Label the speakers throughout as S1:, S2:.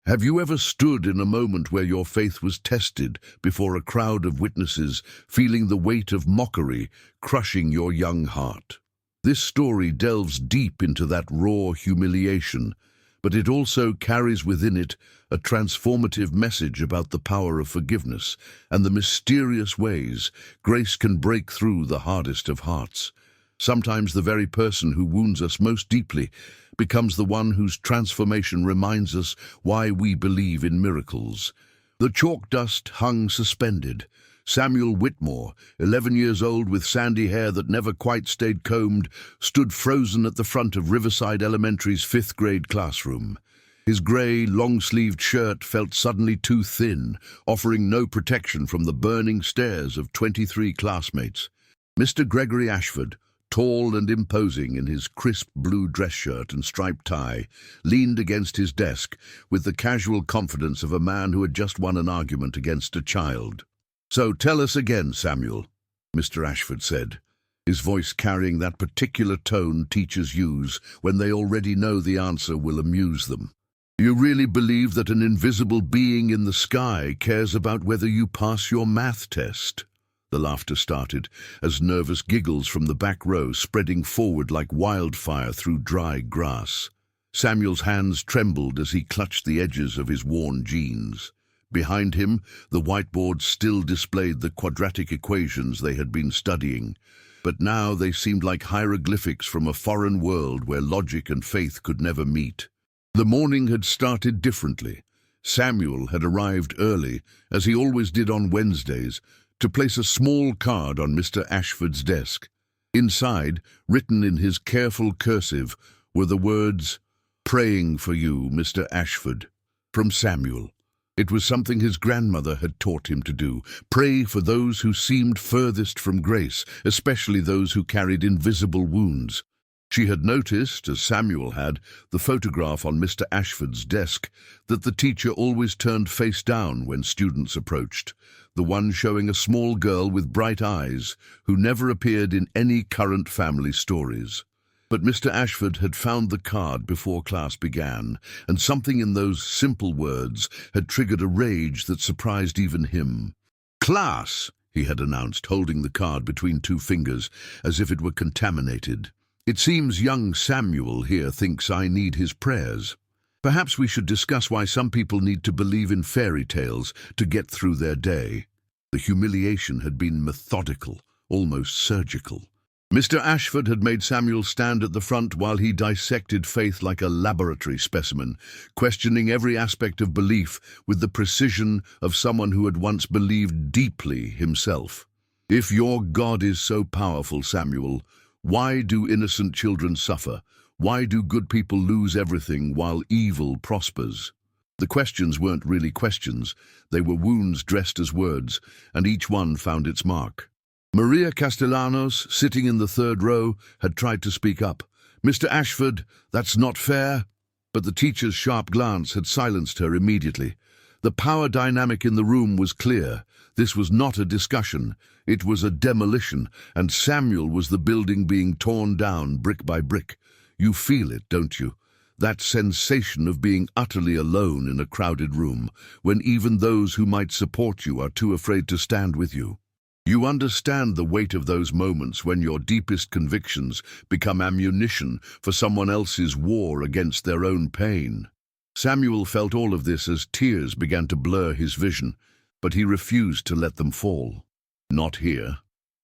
S1: Have you ever stood in a moment where your faith was tested before a crowd of witnesses, feeling the weight of mockery crushing your young heart? This story delves deep into that raw humiliation, but it also carries within it a transformative message about the power of forgiveness and the mysterious ways grace can break through the hardest of hearts. Sometimes the very person who wounds us most deeply becomes the one whose transformation reminds us why we believe in miracles. The chalk dust hung suspended. Samuel Whitmore, 11 years old with sandy hair that never quite stayed combed, stood frozen at the front of Riverside Elementary's 5th grade classroom. His grey, long-sleeved shirt felt suddenly too thin, offering no protection from the burning stares of 23 classmates. Mr. Gregory Ashford, tall and imposing in his crisp blue dress shirt and striped tie, leaned against his desk with the casual confidence of a man who had just won an argument against a child. "So tell us again, Samuel," Mr. Ashford said, his voice carrying that particular tone teachers use when they already know the answer will amuse them. "You really believe that an invisible being in the sky cares about whether you pass your math test?" The laughter started, as nervous giggles from the back row spreading forward like wildfire through dry grass. Samuel's hands trembled as he clutched the edges of his worn jeans. Behind him, the whiteboard still displayed the quadratic equations they had been studying, but now they seemed like hieroglyphics from a foreign world where logic and faith could never meet. The morning had started differently. Samuel had arrived early, as he always did on Wednesdays, to place a small card on Mr. Ashford's desk. Inside, written in his careful cursive, were the words, "Praying for you, Mr. Ashford," from Samuel. It was something his grandmother had taught him to do, pray for those who seemed furthest from grace, especially those who carried invisible wounds. She had noticed, as Samuel had, the photograph on Mr. Ashford's desk, that the teacher always turned face down when students approached, the one showing a small girl with bright eyes, who never appeared in any current family stories. But Mr. Ashford had found the card before class began, and something in those simple words had triggered a rage that surprised even him. "Class," he had announced, holding the card between two fingers, as if it were contaminated. "It seems young Samuel here thinks I need his prayers. Perhaps we should discuss why some people need to believe in fairy tales to get through their day." The humiliation had been methodical, almost surgical. Mr. Ashford had made Samuel stand at the front while he dissected faith like a laboratory specimen, questioning every aspect of belief with the precision of someone who had once believed deeply himself. "If your God is so powerful, Samuel, why do innocent children suffer? Why do good people lose everything while evil prospers?" The questions weren't really questions. They were wounds dressed as words, and each one found its mark. Maria Castellanos, sitting in the 3rd row, had tried to speak up. "Mr. Ashford, that's not fair." But the teacher's sharp glance had silenced her immediately. The power dynamic in the room was clear. This was not a discussion. It was a demolition, and Samuel was the building being torn down brick by brick. You feel it, don't you? That sensation of being utterly alone in a crowded room, when even those who might support you are too afraid to stand with you. You understand the weight of those moments when your deepest convictions become ammunition for someone else's war against their own pain. Samuel felt all of this as tears began to blur his vision, but he refused to let them fall. "Not here.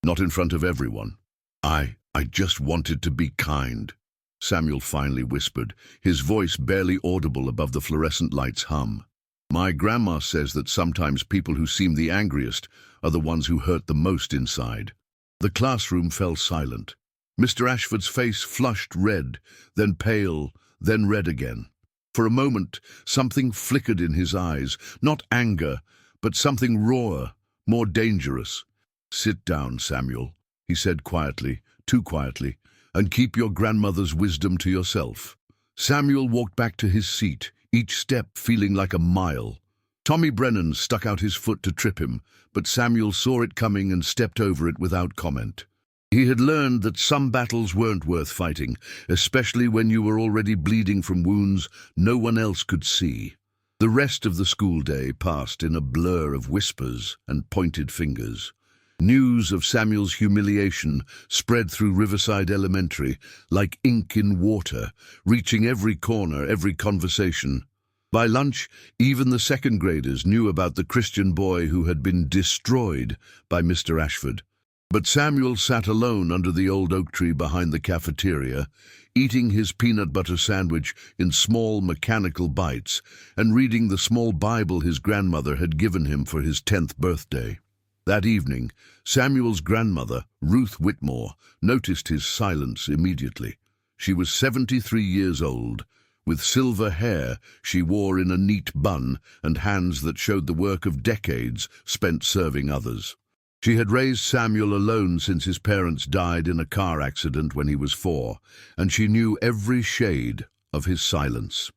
S1: Not in front of everyone. I just wanted to be kind," Samuel finally whispered, his voice barely audible above the fluorescent light's hum. "My grandma says that sometimes people who seem the angriest are the ones who hurt the most inside." The classroom fell silent. Mr. Ashford's face flushed red, then pale, then red again. For a moment, something flickered in his eyes, not anger, but something rawer, more dangerous. "Sit down, Samuel," he said quietly, too quietly, "and keep your grandmother's wisdom to yourself." Samuel walked back to his seat, each step feeling like a mile. Tommy Brennan stuck out his foot to trip him, but Samuel saw it coming and stepped over it without comment. He had learned that some battles weren't worth fighting, especially when you were already bleeding from wounds no one else could see. The rest of the school day passed in a blur of whispers and pointed fingers. News of Samuel's humiliation spread through Riverside Elementary like ink in water, reaching every corner, every conversation. By lunch, even the second graders knew about the Christian boy who had been destroyed by Mr. Ashford. But Samuel sat alone under the old oak tree behind the cafeteria, eating his peanut butter sandwich in small mechanical bites and reading the small Bible his grandmother had given him for his 10th birthday. That evening, Samuel's grandmother, Ruth Whitmore, noticed his silence immediately. She was 73 years old. With silver hair she wore in a neat bun and hands that showed the work of decades spent serving others. She had raised Samuel alone since his parents died in a car accident when he was 4, and she knew every shade of his silence.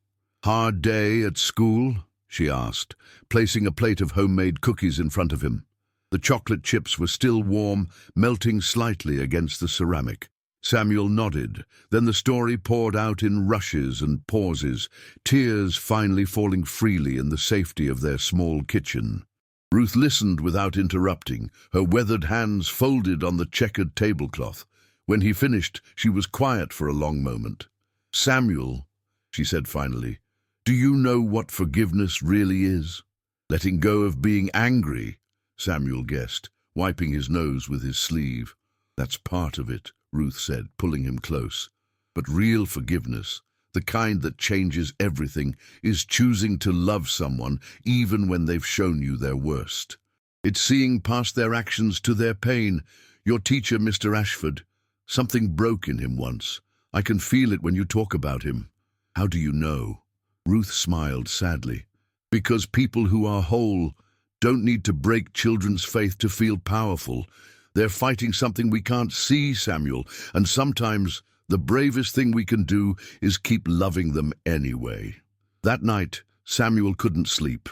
S1: "Hard day at school?" she asked, placing a plate of homemade cookies in front of him. The chocolate chips were still warm, melting slightly against the ceramic. Samuel nodded. Then the story poured out in rushes and pauses, tears finally falling freely in the safety of their small kitchen. Ruth listened without interrupting, her weathered hands folded on the checkered tablecloth. When he finished, she was quiet for a long moment. "Samuel," she said finally, "do you know what forgiveness really is?" "Letting go of being angry," Samuel guessed, wiping his nose with his sleeve. "That's part of it," Ruth said, pulling him close. "But real forgiveness, the kind that changes everything, is choosing to love someone even when they've shown you their worst. It's seeing past their actions to their pain. Your teacher, Mr. Ashford, something broke in him once. I can feel it when you talk about him." "How do you know?" Ruth smiled sadly. "Because people who are whole don't need to break children's faith to feel powerful. They're fighting something we can't see, Samuel, and sometimes the bravest thing we can do is keep loving them anyway." That night, Samuel couldn't sleep.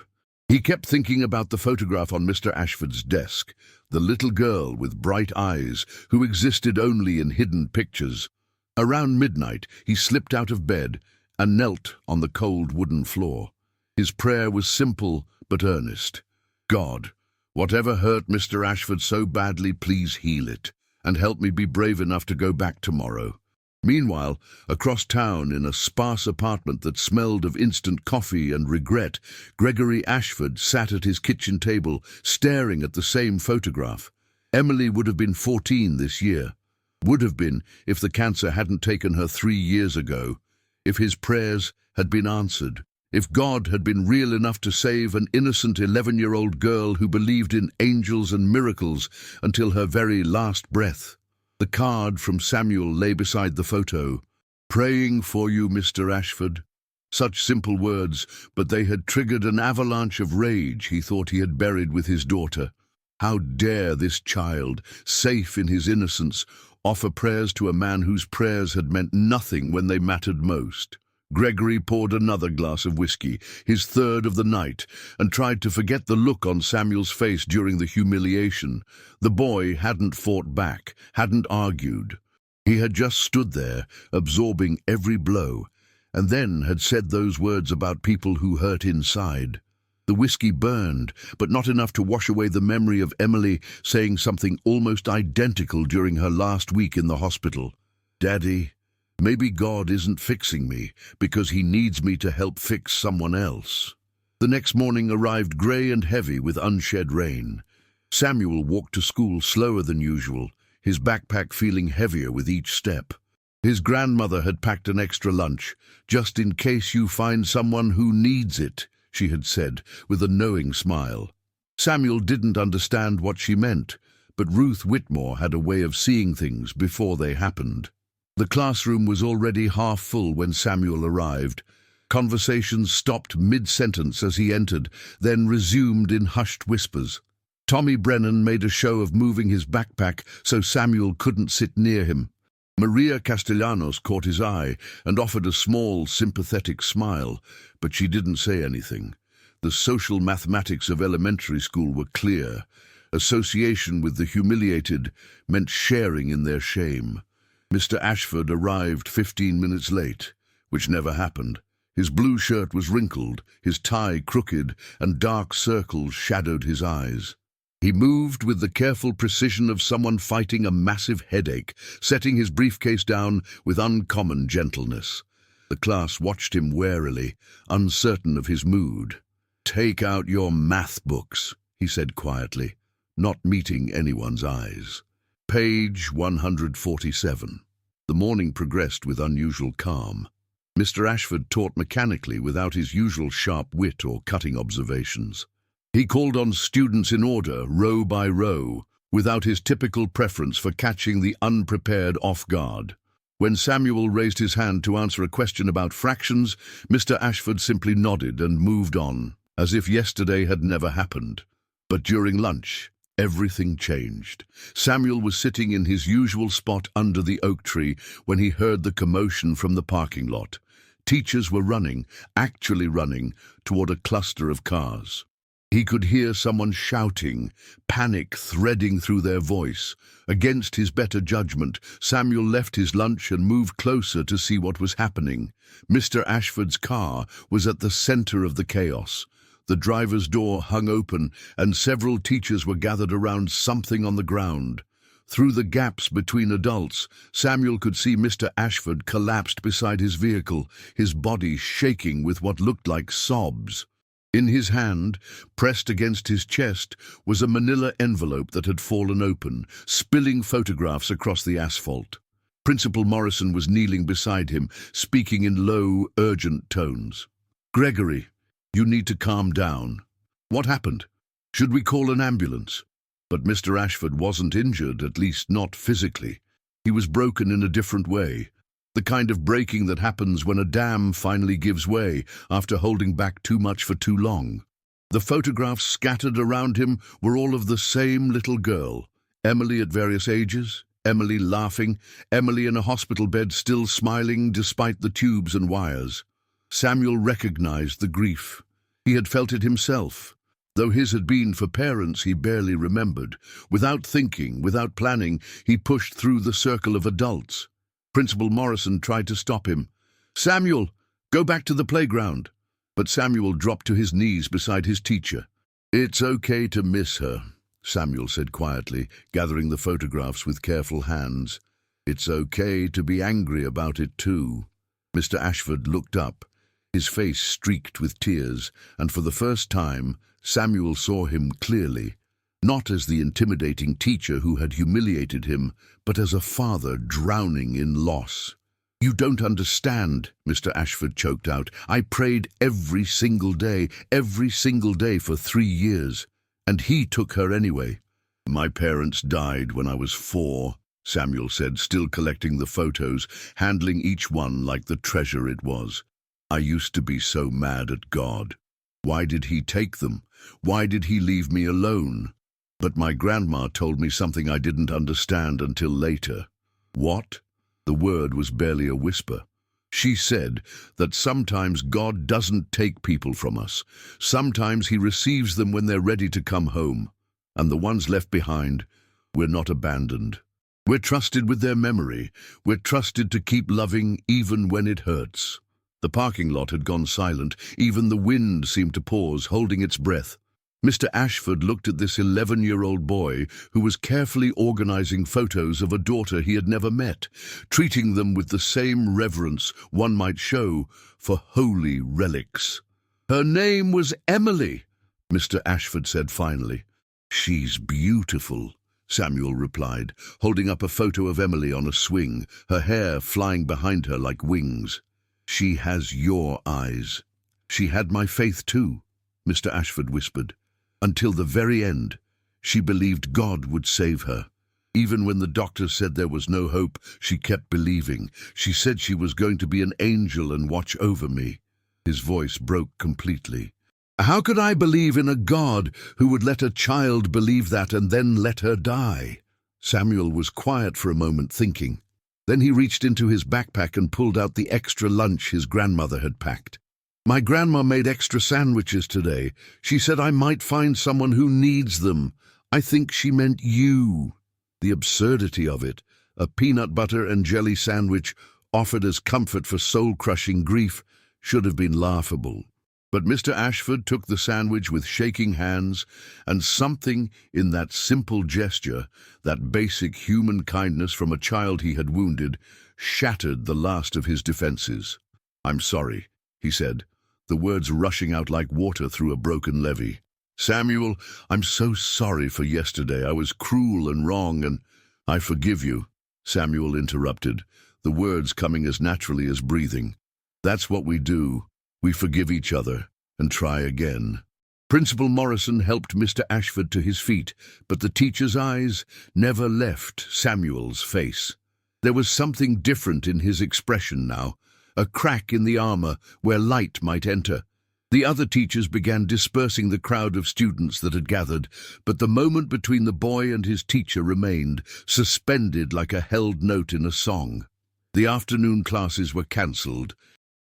S1: He kept thinking about the photograph on Mr. Ashford's desk, the little girl with bright eyes who existed only in hidden pictures. Around midnight, he slipped out of bed and knelt on the cold wooden floor. His prayer was simple but earnest. "God, whatever hurt Mr. Ashford so badly, please heal it, and help me be brave enough to go back tomorrow." Meanwhile, across town in a sparse apartment that smelled of instant coffee and regret, Gregory Ashford sat at his kitchen table, staring at the same photograph. Emily would have been 14 this year. Would have been if the cancer hadn't taken her 3 years ago, if his prayers had been answered. If God had been real enough to save an innocent 11-year-old girl who believed in angels and miracles until her very last breath. The card from Samuel lay beside the photo. "Praying for you, Mr. Ashford." Such simple words, but they had triggered an avalanche of rage he thought he had buried with his daughter. How dare this child, safe in his innocence, offer prayers to a man whose prayers had meant nothing when they mattered most? Gregory poured another glass of whiskey, his third of the night, and tried to forget the look on Samuel's face during the humiliation. The boy hadn't fought back, hadn't argued. He had just stood there, absorbing every blow, and then had said those words about people who hurt inside. The whiskey burned, but not enough to wash away the memory of Emily saying something almost identical during her last week in the hospital. "Daddy, maybe God isn't fixing me because he needs me to help fix someone else." The next morning arrived grey and heavy with unshed rain. Samuel walked to school slower than usual, his backpack feeling heavier with each step. His grandmother had packed an extra lunch, "just in case you find someone who needs it," she had said, with a knowing smile. Samuel didn't understand what she meant, but Ruth Whitmore had a way of seeing things before they happened. The classroom was already half full when Samuel arrived. Conversations stopped mid-sentence as he entered, then resumed in hushed whispers. Tommy Brennan made a show of moving his backpack so Samuel couldn't sit near him. Maria Castellanos caught his eye and offered a small, sympathetic smile, but she didn't say anything. The social mathematics of elementary school were clear. Association with the humiliated meant sharing in their shame. Mr. Ashford arrived 15 minutes late, which never happened. His blue shirt was wrinkled, his tie crooked, and dark circles shadowed his eyes. He moved with the careful precision of someone fighting a massive headache, setting his briefcase down with uncommon gentleness. The class watched him warily, uncertain of his mood. "Take out your math books," he said quietly, not meeting anyone's eyes. Page 147. The morning progressed with unusual calm. Mr. Ashford taught mechanically without his usual sharp wit or cutting observations. He called on students in order, row by row, without his typical preference for catching the unprepared off guard. When Samuel raised his hand to answer a question about fractions, Mr. Ashford simply nodded and moved on, as if yesterday had never happened. But during lunch, everything changed. Samuel was sitting in his usual spot under the oak tree when he heard the commotion from the parking lot. Teachers were running, actually running, toward a cluster of cars. He could hear someone shouting, panic threading through their voice. Against his better judgment, Samuel left his lunch and moved closer to see what was happening. Mr. Ashford's car was at the center of the chaos. The driver's door hung open, and several teachers were gathered around something on the ground. Through the gaps between adults, Samuel could see Mr. Ashford collapsed beside his vehicle, his body shaking with what looked like sobs. In his hand, pressed against his chest, was a manila envelope that had fallen open, spilling photographs across the asphalt. Principal Morrison was kneeling beside him, speaking in low, urgent tones. "Gregory, you need to calm down. What happened? Should we call an ambulance?" But Mr. Ashford wasn't injured, at least not physically. He was broken in a different way. The kind of breaking that happens when a dam finally gives way after holding back too much for too long. The photographs scattered around him were all of the same little girl. Emily at various ages, Emily laughing, Emily in a hospital bed still smiling despite the tubes and wires. Samuel recognized the grief. He had felt it himself. Though his had been for parents he barely remembered. Without thinking, without planning, he pushed through the circle of adults. Principal Morrison tried to stop him. "Samuel, go back to the playground." But Samuel dropped to his knees beside his teacher. "It's okay to miss her," Samuel said quietly, gathering the photographs with careful hands. "It's okay to be angry about it too." Mr. Ashford looked up, his face streaked with tears, and for the first time, Samuel saw him clearly. Not as the intimidating teacher who had humiliated him, but as a father drowning in loss. "You don't understand," Mr. Ashford choked out. "I prayed every single day for 3 years, and he took her anyway." "My parents died when I was 4, Samuel said, still collecting the photos, handling each one like the treasure it was. "I used to be so mad at God. Why did he take them? Why did he leave me alone? But my grandma told me something I didn't understand until later." "What?" The word was barely a whisper. "She said that sometimes God doesn't take people from us. Sometimes he receives them when they're ready to come home. And the ones left behind, we're not abandoned. We're trusted with their memory. We're trusted to keep loving even when it hurts." The parking lot had gone silent. Even the wind seemed to pause, holding its breath. Mr. Ashford looked at this 11-year-old boy who was carefully organizing photos of a daughter he had never met, treating them with the same reverence one might show for holy relics. "Her name was Emily," Mr. Ashford said finally. "She's beautiful," Samuel replied, holding up a photo of Emily on a swing, her hair flying behind her like wings. "She has your eyes." "She had my faith too," Mr. Ashford whispered. "Until the very end, she believed God would save her. Even when the doctor said there was no hope, she kept believing. She said she was going to be an angel and watch over me." His voice broke completely. "How could I believe in a God who would let a child believe that and then let her die?" Samuel was quiet for a moment, thinking. Then he reached into his backpack and pulled out the extra lunch his grandmother had packed. "My grandma made extra sandwiches today. She said I might find someone who needs them. I think she meant you." The absurdity of it, a peanut butter and jelly sandwich offered as comfort for soul-crushing grief, should have been laughable. But Mr. Ashford took the sandwich with shaking hands, and something in that simple gesture, that basic human kindness from a child he had wounded, shattered the last of his defenses. "I'm sorry," he said, the words rushing out like water through a broken levee. "Samuel, I'm so sorry for yesterday. I was cruel and wrong, and—" "I forgive you," Samuel interrupted, the words coming as naturally as breathing. "That's what we do. We forgive each other and try again." Principal Morrison helped Mr. Ashford to his feet, but the teacher's eyes never left Samuel's face. There was something different in his expression now, a crack in the armor where light might enter. The other teachers began dispersing the crowd of students that had gathered, but the moment between the boy and his teacher remained, suspended like a held note in a song. The afternoon classes were cancelled.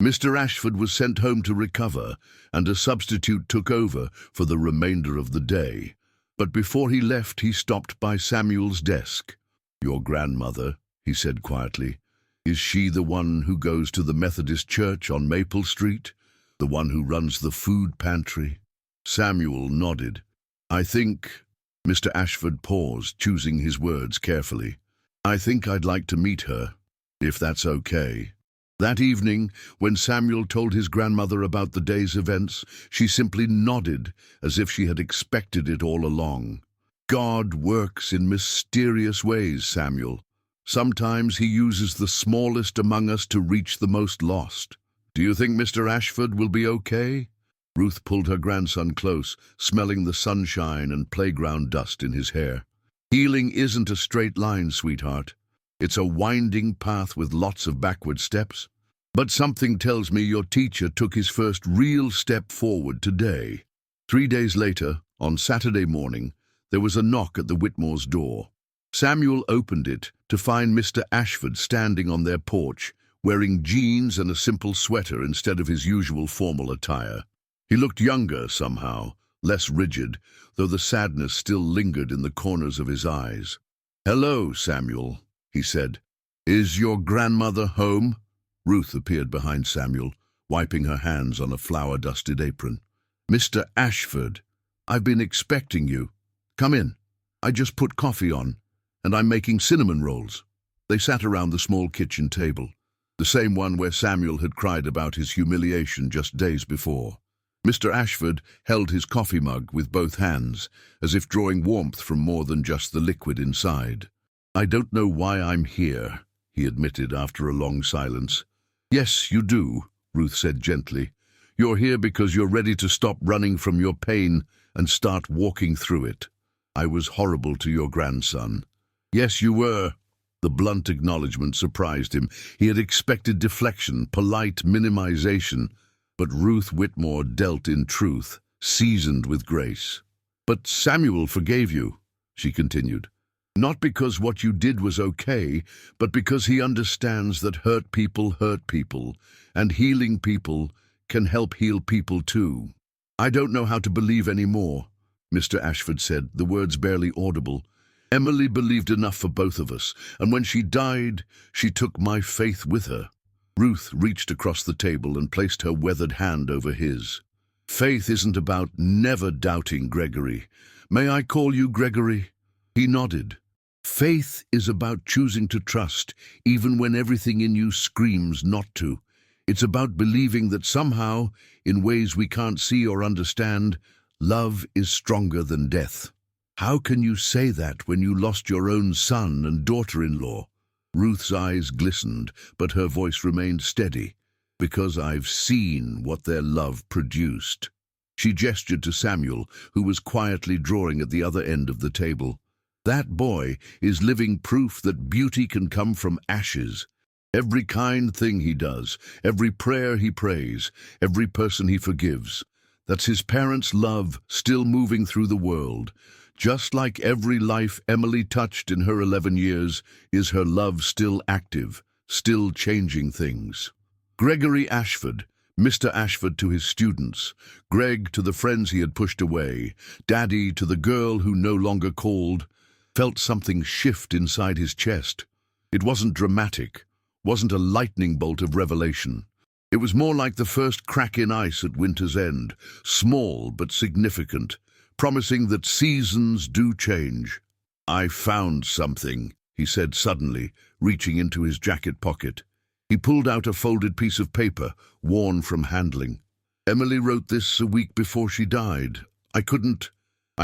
S1: Mr. Ashford was sent home to recover, and a substitute took over for the remainder of the day. But before he left, he stopped by Samuel's desk. "Your grandmother," he said quietly, "is she the one who goes to the Methodist church on Maple Street? The one who runs the food pantry?" Samuel nodded. "I think—" Mr. Ashford paused, choosing his words carefully. "I think I'd like to meet her, if that's okay." That evening, when Samuel told his grandmother about the day's events, she simply nodded as if she had expected it all along. "God works in mysterious ways, Samuel. Sometimes he uses the smallest among us to reach the most lost. Do you think Mr. Ashford will be okay?" Ruth pulled her grandson close, smelling the sunshine and playground dust in his hair. "Healing isn't a straight line, sweetheart. It's a winding path with lots of backward steps. But something tells me your teacher took his first real step forward today." 3 days later, on Saturday morning, there was a knock at the Whitmore's door. Samuel opened it to find Mr. Ashford standing on their porch, wearing jeans and a simple sweater instead of his usual formal attire. He looked younger somehow, less rigid, though the sadness still lingered in the corners of his eyes. "Hello, Samuel," he said. "Is your grandmother home?" Ruth appeared behind Samuel, wiping her hands on a flour-dusted apron. "Mr. Ashford, I've been expecting you. Come in. I just put coffee on, and I'm making cinnamon rolls." They sat around the small kitchen table, the same one where Samuel had cried about his humiliation just days before. Mr. Ashford held his coffee mug with both hands, as if drawing warmth from more than just the liquid inside. "I don't know why I'm here," he admitted after a long silence. "Yes, you do," Ruth said gently. "You're here because you're ready to stop running from your pain and start walking through it. I was horrible to your grandson." "Yes, you were." The blunt acknowledgement surprised him. He had expected deflection, polite minimization, but Ruth Whitmore dealt in truth, seasoned with grace. "But Samuel forgave you," she continued. "Not because what you did was okay, but because he understands that hurt people, and healing people can help heal people too." "I don't know how to believe anymore," Mr. Ashford said, the words barely audible. "Emily believed enough for both of us, and when she died, she took my faith with her." Ruth reached across the table and placed her weathered hand over his. "Faith isn't about never doubting, Gregory. May I call you Gregory?" He nodded. "Faith is about choosing to trust, even when everything in you screams not to. It's about believing that somehow, in ways we can't see or understand, love is stronger than death." "How can you say that when you lost your own son and daughter-in-law?" Ruth's eyes glistened, but her voice remained steady. "Because I've seen what their love produced." She gestured to Samuel, who was quietly drawing at the other end of the table. "That boy is living proof that beauty can come from ashes. Every kind thing he does, every prayer he prays, every person he forgives, that's his parents' love still moving through the world. Just like every life Emily touched in her 11 years, is her love still active, still changing things." Gregory Ashford, Mr. Ashford to his students, Greg to the friends he had pushed away, Daddy to the girl who no longer called, felt something shift inside his chest. It wasn't dramatic, wasn't a lightning bolt of revelation. It was more like the first crack in ice at winter's end, small but significant, promising that seasons do change. "I found something," he said suddenly, reaching into his jacket pocket. He pulled out a folded piece of paper, worn from handling. "Emily wrote this a week before she died. I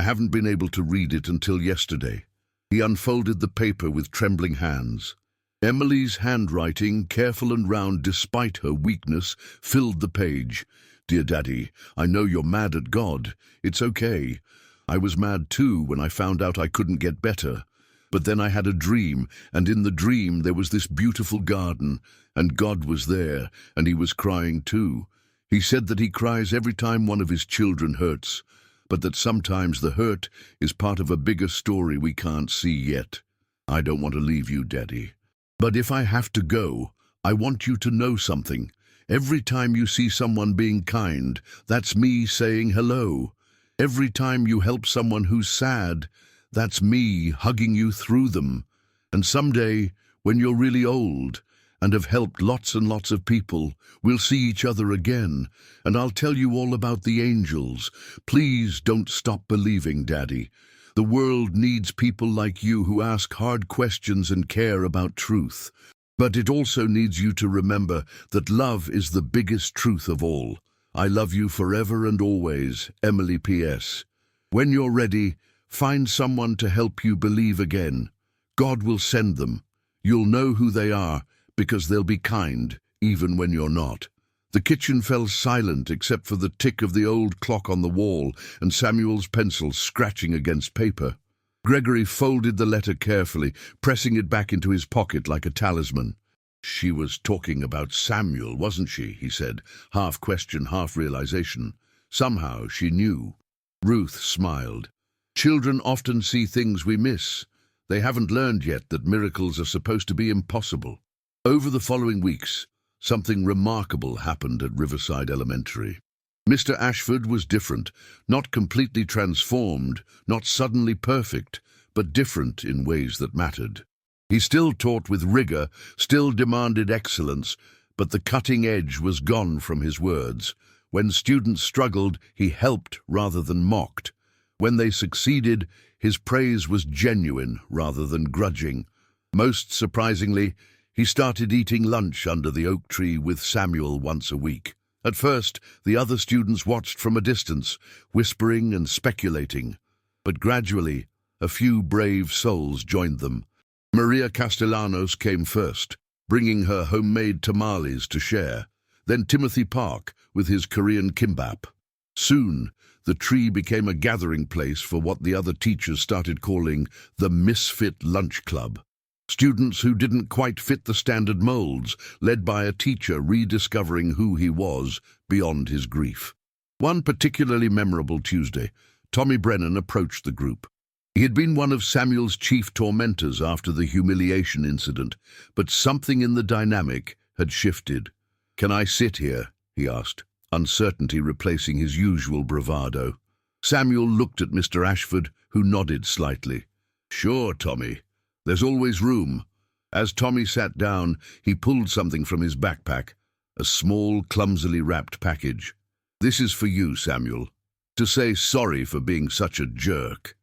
S1: haven't been able to read it until yesterday." He unfolded the paper with trembling hands. Emily's handwriting, careful and round despite her weakness, filled the page. "Dear Daddy, I know you're mad at God. It's okay. I was mad too when I found out I couldn't get better. But then I had a dream, and in the dream there was this beautiful garden, and God was there, and he was crying too. He said that he cries every time one of his children hurts, but that sometimes the hurt is part of a bigger story we can't see yet. I don't want to leave you, Daddy. But if I have to go, I want you to know something. Every time you see someone being kind, that's me saying hello. Every time you help someone who's sad, that's me hugging you through them. And someday, when you're really old and have helped lots and lots of people, we'll see each other again, and I'll tell you all about the angels. Please don't stop believing, Daddy. The world needs people like you who ask hard questions and care about truth. But it also needs you to remember that love is the biggest truth of all. I love you forever and always, Emily P.S. When you're ready, find someone to help you believe again. God will send them. You'll know who they are, because they'll be kind, even when you're not." The kitchen fell silent except for the tick of the old clock on the wall and Samuel's pencil scratching against paper. Gregory folded the letter carefully, pressing it back into his pocket like a talisman. "She was talking about Samuel, wasn't she?" he said, half question, half realization. Somehow she knew. Ruth smiled. "Children often see things we miss. They haven't learned yet that miracles are supposed to be impossible." Over the following weeks, something remarkable happened at Riverside Elementary. Mr. Ashford was different, not completely transformed, not suddenly perfect, but different in ways that mattered. He still taught with rigor, still demanded excellence, but the cutting edge was gone from his words. When students struggled, he helped rather than mocked. When they succeeded, his praise was genuine rather than grudging. Most surprisingly, he started eating lunch under the oak tree with Samuel once a week. At first, the other students watched from a distance, whispering and speculating. But gradually, a few brave souls joined them. Maria Castellanos came first, bringing her homemade tamales to share. Then Timothy Park with his Korean kimbap. Soon, the tree became a gathering place for what the other teachers started calling the Misfit Lunch Club. Students who didn't quite fit the standard molds, led by a teacher rediscovering who he was beyond his grief. One particularly memorable Tuesday, Tommy Brennan approached the group. He had been one of Samuel's chief tormentors after the humiliation incident, but something in the dynamic had shifted. "Can I sit here?" he asked, uncertainty replacing his usual bravado. Samuel looked at Mr. Ashford, who nodded slightly. "Sure, Tommy. There's always room." As Tommy sat down, he pulled something from his backpack, a small, clumsily wrapped package. "This is for you, Samuel, to say sorry for being such a jerk."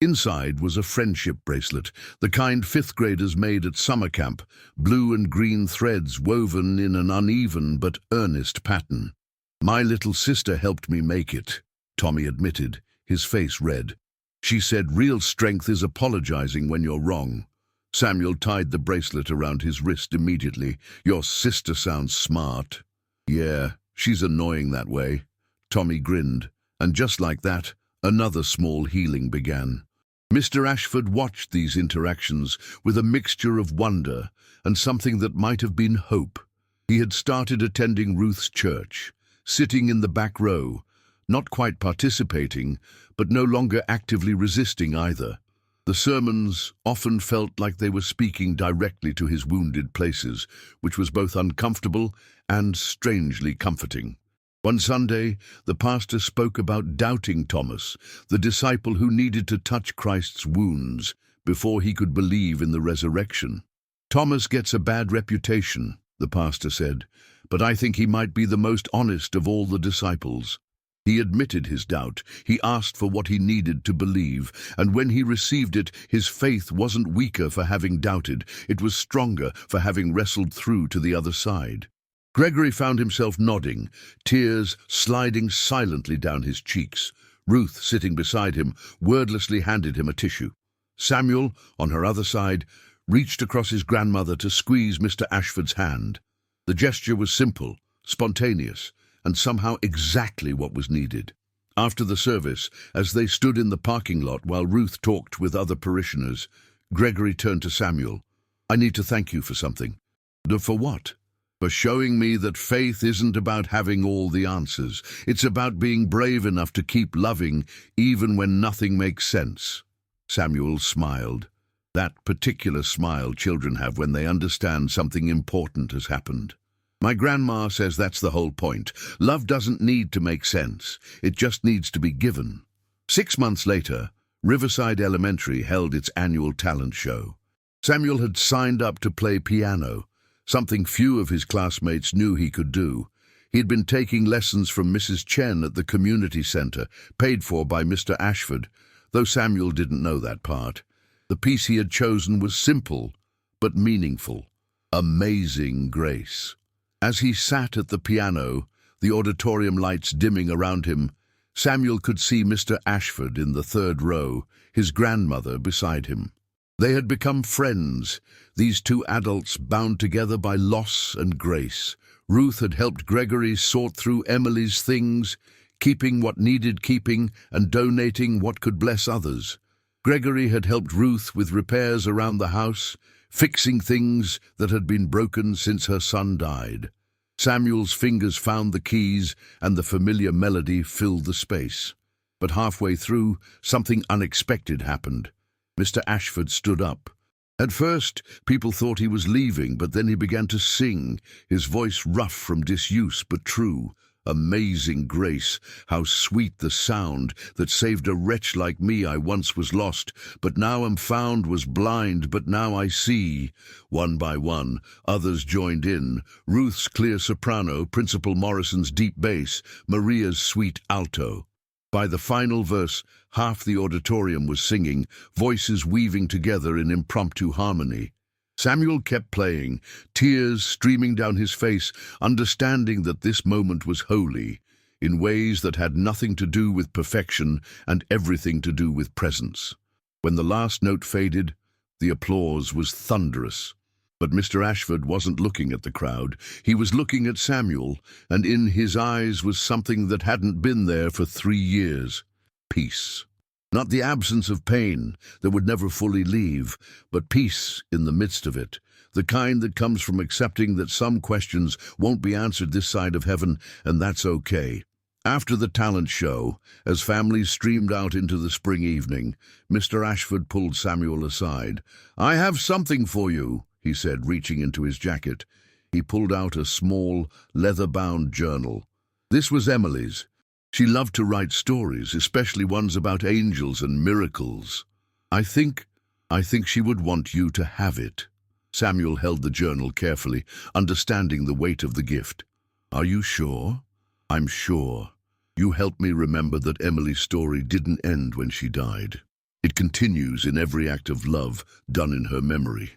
S1: Inside was a friendship bracelet, the kind fifth graders made at summer camp, blue and green threads woven in an uneven but earnest pattern. "My little sister helped me make it," Tommy admitted, his face red. "She said real strength is apologizing when you're wrong." Samuel tied the bracelet around his wrist immediately. "Your sister sounds smart." "Yeah, she's annoying that way." Tommy grinned, and just like that, another small healing began. Mr. Ashford watched these interactions with a mixture of wonder and something that might have been hope. He had started attending Ruth's church, sitting in the back row, not quite participating, but no longer actively resisting either. The sermons often felt like they were speaking directly to his wounded places, which was both uncomfortable and strangely comforting. One Sunday, the pastor spoke about doubting Thomas, the disciple who needed to touch Christ's wounds before he could believe in the resurrection. "Thomas gets a bad reputation," the pastor said, but I think he might be the most honest of all the disciples. He admitted his doubt, he asked for what he needed to believe, and when he received it, his faith wasn't weaker for having doubted, it was stronger for having wrestled through to the other side. Gregory found himself nodding, tears sliding silently down his cheeks. Ruth, sitting beside him, wordlessly handed him a tissue. Samuel, on her other side, reached across his grandmother to squeeze Mr. Ashford's hand. The gesture was simple, spontaneous, and somehow exactly what was needed. After the service, as they stood in the parking lot while Ruth talked with other parishioners, Gregory turned to Samuel. "I need to thank you for something." "For what?" "For showing me that faith isn't about having all the answers. It's about being brave enough to keep loving even when nothing makes sense." Samuel smiled. That particular smile children have when they understand something important has happened. "My grandma says that's the whole point. Love doesn't need to make sense. It just needs to be given." 6 months later, Riverside Elementary held its annual talent show. Samuel had signed up to play piano, something few of his classmates knew he could do. He'd been taking lessons from Mrs. Chen at the community center, paid for by Mr. Ashford, though Samuel didn't know that part. The piece he had chosen was simple, but meaningful. Amazing Grace. As he sat at the piano, the auditorium lights dimming around him, Samuel could see Mr. Ashford in the third row, his grandmother beside him. They had become friends, these two adults bound together by loss and grace. Ruth had helped Gregory sort through Emily's things, keeping what needed keeping and donating what could bless others. Gregory had helped Ruth with repairs around the house, fixing things that had been broken since her son died. Samuel's fingers found the keys, and the familiar melody filled the space. But halfway through, something unexpected happened. Mr. Ashford stood up. At first, people thought he was leaving, but then he began to sing, his voice rough from disuse but true. Amazing Grace, how sweet the sound that saved a wretch like me. I once was lost, but now am found, was blind, but now I see. One by one, others joined in. Ruth's clear soprano, Principal Morrison's deep bass, Maria's sweet alto. By the final verse, half the auditorium was singing, voices weaving together in impromptu harmony. Samuel kept playing, tears streaming down his face, understanding that this moment was holy, in ways that had nothing to do with perfection and everything to do with presence. When the last note faded, the applause was thunderous. But Mr. Ashford wasn't looking at the crowd. He was looking at Samuel, and in his eyes was something that hadn't been there for 3 years. Peace. Not the absence of pain that would never fully leave, but peace in the midst of it, the kind that comes from accepting that some questions won't be answered this side of heaven, and that's okay. After the talent show, as families streamed out into the spring evening, Mr. Ashford pulled Samuel aside. "I have something for you," he said, reaching into his jacket. He pulled out a small, leather-bound journal. This was Emily's. She loved to write stories, especially ones about angels and miracles. I think she would want you to have it." Samuel held the journal carefully, understanding the weight of the gift. "Are you sure?" "I'm sure. You helped me remember that Emily's story didn't end when she died. It continues in every act of love done in her memory.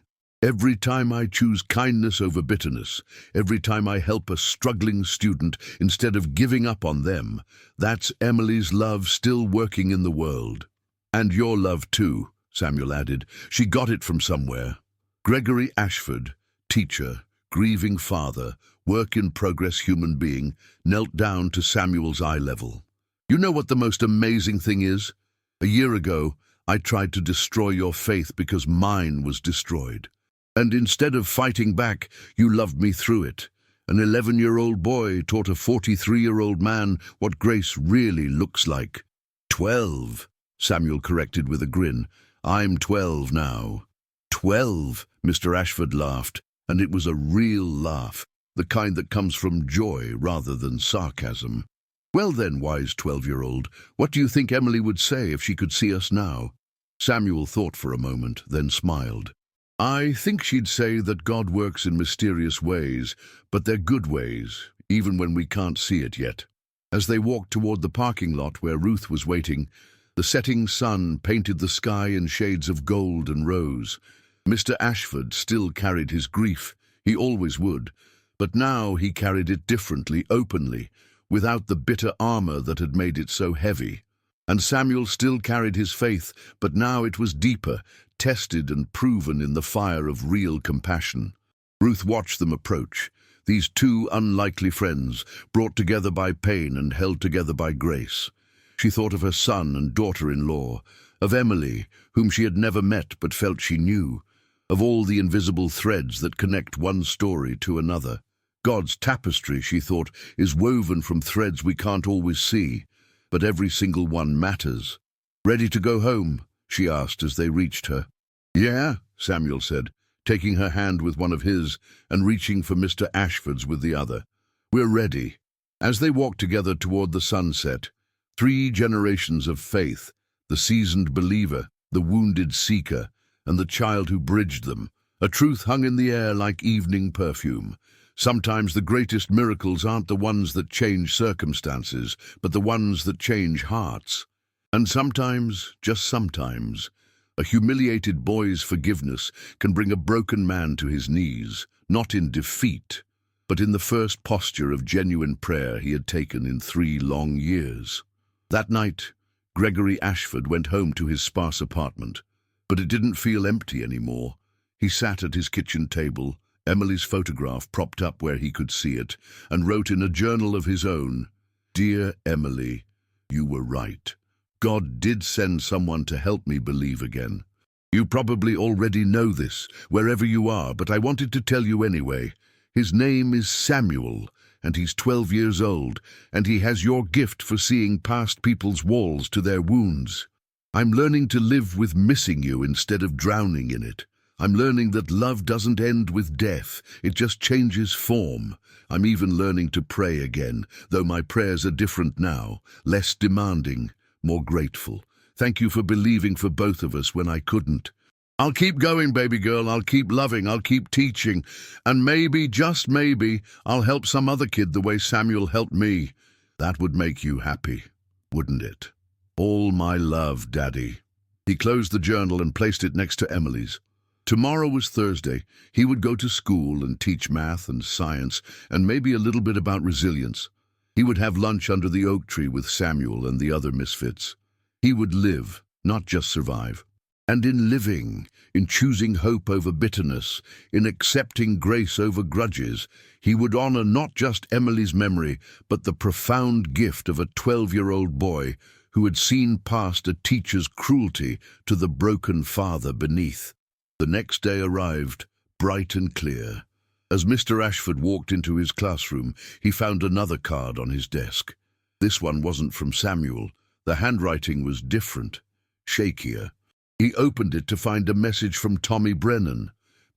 S1: Every time I choose kindness over bitterness, every time I help a struggling student instead of giving up on them, that's Emily's love still working in the world. And your love too," Samuel added. "She got it from somewhere." Gregory Ashford, teacher, grieving father, work-in-progress human being, knelt down to Samuel's eye level. "You know what the most amazing thing is? A year ago, I tried to destroy your faith because mine was destroyed. And instead of fighting back, you loved me through it. An 11-year-old boy taught a 43-year-old man what grace really looks like." 12, Samuel corrected with a grin. "I'm 12 now." 12, Mr. Ashford laughed, and it was a real laugh, the kind that comes from joy rather than sarcasm. "Well then, wise 12-year-old, what do you think Emily would say if she could see us now?" Samuel thought for a moment, then smiled. I think she'd say that God works in mysterious ways, but they're good ways, even when we can't see it yet. As they walked toward the parking lot where Ruth was waiting, the setting sun painted the sky in shades of gold and rose. Mr. Ashford still carried his grief. He always would. But now he carried it differently, openly, without the bitter armor that had made it so heavy. And Samuel still carried his faith, but now it was deeper, tested and proven in the fire of real compassion. Ruth watched them approach, these two unlikely friends, brought together by pain and held together by grace. She thought of her son and daughter-in-law, of Emily, whom she had never met but felt she knew, of all the invisible threads that connect one story to another. God's tapestry, she thought, is woven from threads we can't always see, but every single one matters. "Ready to go home?" she asked as they reached her. "Yeah," Samuel said, taking her hand with one of his and reaching for Mr. Ashford's with the other. "We're ready." As they walked together toward the sunset, 3 generations of faith, the seasoned believer, the wounded seeker, and the child who bridged them, a truth hung in the air like evening perfume. Sometimes the greatest miracles aren't the ones that change circumstances, but the ones that change hearts. And sometimes, just sometimes, a humiliated boy's forgiveness can bring a broken man to his knees, not in defeat, but in the first posture of genuine prayer he had taken in 3 long years. That night, Gregory Ashford went home to his sparse apartment, but it didn't feel empty anymore. He sat at his kitchen table, Emily's photograph propped up where he could see it, and wrote in a journal of his own, "Dear Emily, you were right. God did send someone to help me believe again. You probably already know this, wherever you are, but I wanted to tell you anyway. His name is Samuel, and he's 12 years old, and he has your gift for seeing past people's walls to their wounds. I'm learning to live with missing you instead of drowning in it. I'm learning that love doesn't end with death, it just changes form. I'm even learning to pray again, though my prayers are different now, less demanding, more grateful. Thank you for believing for both of us when I couldn't. I'll keep going, baby girl. I'll keep loving. I'll keep teaching. And maybe, just maybe, I'll help some other kid the way Samuel helped me. That would make you happy, wouldn't it? All my love, Daddy." He closed the journal and placed it next to Emily's. Tomorrow was Thursday. He would go to school and teach math and science and maybe a little bit about resilience. He would have lunch under the oak tree with Samuel and the other misfits. He would live, not just survive. And in living, in choosing hope over bitterness, in accepting grace over grudges, he would honor not just Emily's memory, but the profound gift of a 12-year-old boy who had seen past a teacher's cruelty to the broken father beneath. The next day arrived, bright and clear. As Mr. Ashford walked into his classroom, he found another card on his desk. This one wasn't from Samuel. The handwriting was different, shakier. He opened it to find a message from Tommy Brennan.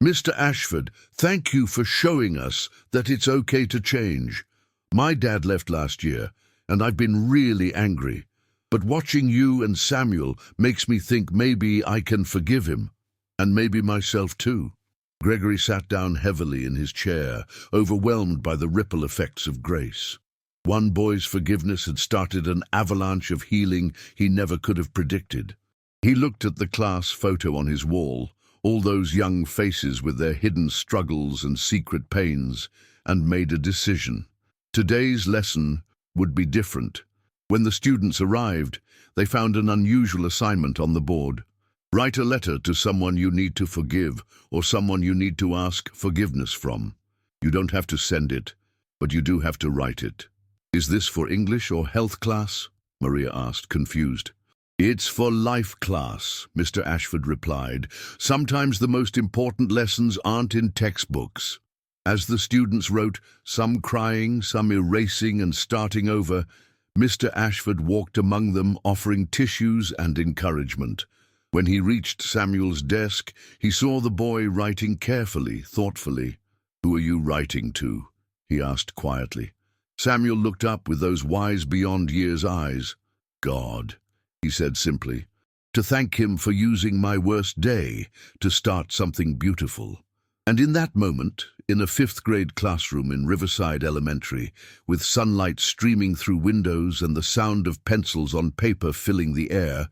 S1: "Mr. Ashford, thank you for showing us that it's okay to change. My dad left last year, and I've been really angry. But watching you and Samuel makes me think maybe I can forgive him. And maybe myself too." Gregory sat down heavily in his chair, overwhelmed by the ripple effects of grace. One boy's forgiveness had started an avalanche of healing he never could have predicted. He looked at the class photo on his wall, all those young faces with their hidden struggles and secret pains, and made a decision. Today's lesson would be different. When the students arrived, they found an unusual assignment on the board. Write a letter to someone you need to forgive or someone you need to ask forgiveness from. You don't have to send it, but you do have to write it. "Is this for English or health class?" Maria asked, confused. "It's for life class," Mr. Ashford replied. "Sometimes the most important lessons aren't in textbooks." As the students wrote, some crying, some erasing and starting over, Mr. Ashford walked among them, offering tissues and encouragement. When he reached Samuel's desk, he saw the boy writing carefully, thoughtfully. "Who are you writing to?" he asked quietly. Samuel looked up with those wise beyond years eyes. "God," he said simply. to thank him for using my worst day to start something beautiful. And in that moment, in a fifth-grade classroom in Riverside Elementary, with sunlight streaming through windows and the sound of pencils on paper filling the air,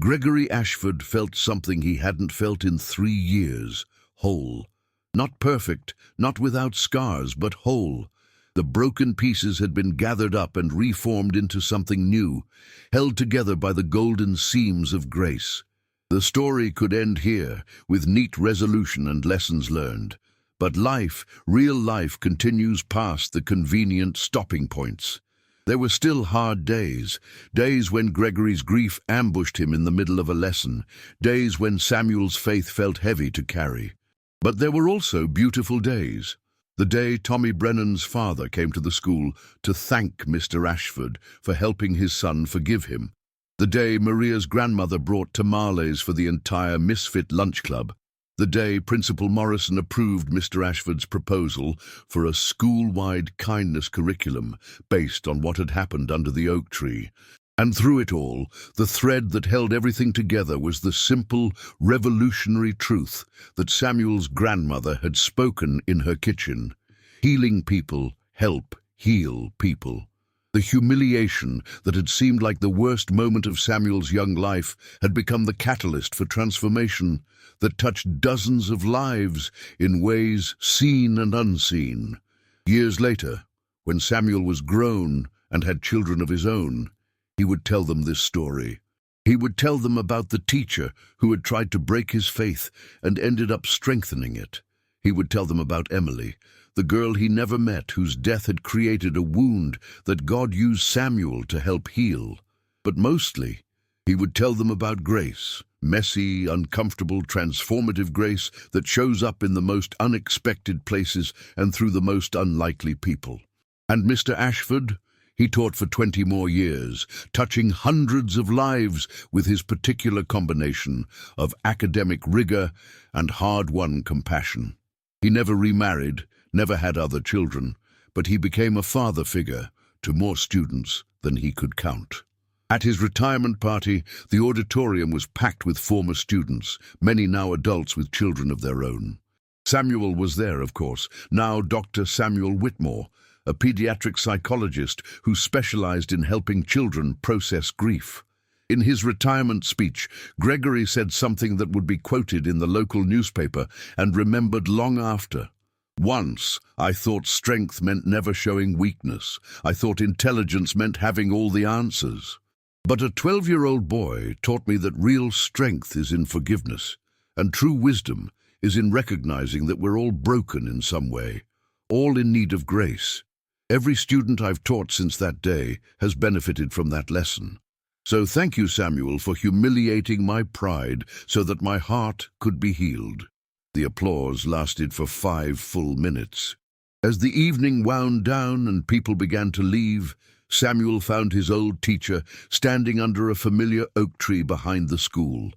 S1: Gregory Ashford felt something he hadn't felt in 3 years, whole. Not perfect, not without scars, but whole. The broken pieces had been gathered up and reformed into something new, held together by the golden seams of grace. The story could end here, with neat resolution and lessons learned. But life, real life, continues past the convenient stopping points. There were still hard days, days when Gregory's grief ambushed him in the middle of a lesson, days when Samuel's faith felt heavy to carry. But there were also beautiful days. The day Tommy Brennan's father came to the school to thank Mr. Ashford for helping his son forgive him. The day Maria's grandmother brought tamales for the entire Misfit Lunch Club. The day Principal Morrison approved Mr. Ashford's proposal for a school-wide kindness curriculum based on what had happened under the oak tree. And through it all, the thread that held everything together was the simple, revolutionary truth that Samuel's grandmother had spoken in her kitchen. Healing people help heal people. The humiliation that had seemed like the worst moment of Samuel's young life had become the catalyst for transformation that touched dozens of lives in ways seen and unseen. Years later, when Samuel was grown and had children of his own, he would tell them this story. He would tell them about the teacher who had tried to break his faith and ended up strengthening it. He would tell them about Emily, the girl he never met whose death had created a wound that God used Samuel to help heal. But mostly, he would tell them about grace, messy, uncomfortable, transformative grace that shows up in the most unexpected places and through the most unlikely people. And Mr. Ashford? He taught for 20 more years, touching hundreds of lives with his particular combination of academic rigor and hard-won compassion. He never remarried, never had other children, but he became a father figure to more students than he could count. At his retirement party, the auditorium was packed with former students, many now adults with children of their own. Samuel was there, of course, now Dr. Samuel Whitmore, a pediatric psychologist who specialized in helping children process grief. In his retirement speech, Gregory said something that would be quoted in the local newspaper and remembered long after. Once, I thought strength meant never showing weakness. I thought intelligence meant having all the answers. But a 12-year-old boy taught me that real strength is in forgiveness, and true wisdom is in recognizing that we're all broken in some way, all in need of grace. Every student I've taught since that day has benefited from that lesson. So thank you, Samuel, for humiliating my pride so that my heart could be healed. The applause lasted for 5 full minutes. As the evening wound down and people began to leave, Samuel found his old teacher standing under a familiar oak tree behind the school.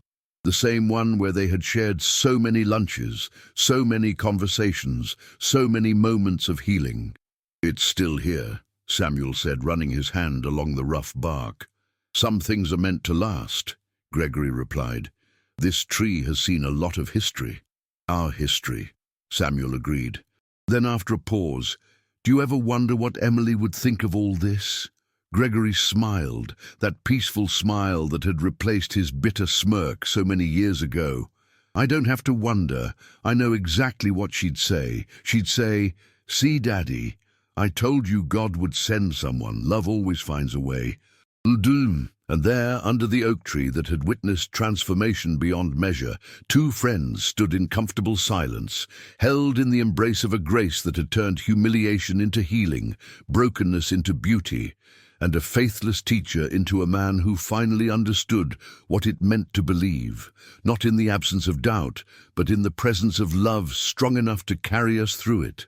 S1: The same one where they had shared so many lunches, so many conversations, so many moments of healing. It's still here, Samuel said, running his hand along the rough bark. Some things are meant to last, Gregory replied. This tree has seen a lot of history. Our history, Samuel agreed. Then after a pause, do you ever wonder what Emily would think of all this? Gregory smiled, that peaceful smile that had replaced his bitter smirk so many years ago. I don't have to wonder. I know exactly what she'd say. She'd say, "See, Daddy, I told you God would send someone. Love always finds a way." And there, under the oak tree that had witnessed transformation beyond measure, 2 friends stood in comfortable silence, held in the embrace of a grace that had turned humiliation into healing, brokenness into beauty, and a faithless teacher into a man who finally understood what it meant to believe, not in the absence of doubt, but in the presence of love strong enough to carry us through it.